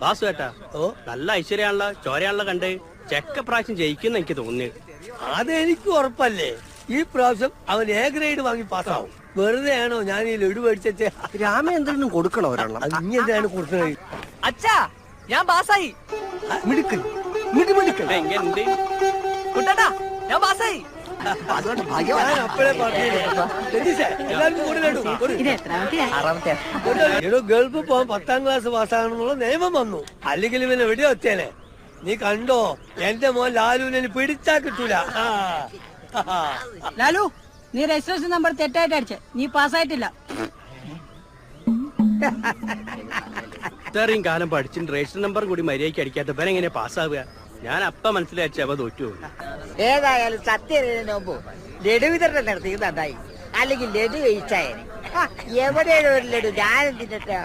വാസു ഏട്ടാ, നല്ല ഐശ്വര്യാണല്ലോ, ചോരയാണല്ലോ കണ്ട്. ചെക്ക പ്രാവശ്യം ജയിക്കുന്ന എനിക്ക് തോന്നി. അതെനിക്ക് ഉറപ്പല്ലേ. ഈ പ്രാവശ്യം അവൻ എ ഗ്രേഡ് വാങ്ങി പാസ്സാവും. വെറുതെ ആണോ ഞാൻ ഈ ലഡു മേടിച്ചേ? രാമേന്ദ്രനും കൊടുക്കണം ഒരെണ്ണം. ഇനി എന്താണ് കൊടുക്കുന്നത്? അച്ഛാ, ഞാൻ പാസ്സായി. മിടുക്കൻ മിടുക്കൻ. എങ്ങനെയുണ്ട് കുട്ടാ, ഞാൻ പാസ്സായി. ഞാൻ അപ്പഴേ പറഞ്ഞില്ലേ. എല്ലാവർക്കും കൂടെ ലഡു കൊടു. എടോ, ഗൾഫിൽ പോകാൻ 10ാം ക്ലാസ് പാസ്സാകണമെന്നുള്ള നിയമം വന്നു. അല്ലെങ്കിൽ ഇവനെ വെടി വെച്ചേനെ. നീ കണ്ടോ, എന്റെ മോൻ ലാലുവിനെ പിടിച്ചാ കിട്ടൂല. ലാലു, നീ രജിസ്ട്രേഷൻ നമ്പർ തെറ്റായിട്ട് അടിച്ചേ. നീ പാസ്സായിട്ടില്ല. ഇത്രയും കാലം പഠിച്ചിട്ട് രജിസ്റ്റർ നമ്പർ കൂടി മര്യാദയ്ക്ക് അടിക്കാത്ത ഇവൻ എങ്ങനെ പാസ്സാവുക? ഞാൻ അപ്പ മനസ്സിലാക്കി അവ തോറ്റു. ഏതായാലും സത്യം മുമ്പ് ലഡു വിതരണം നടത്തിയത് നന്നായി. അല്ലെങ്കിൽ ലഡു കഴിച്ചായനെ. എവിടെയാണ് ഒരു ലഡു? ഞാനും തിന്നിട്ട്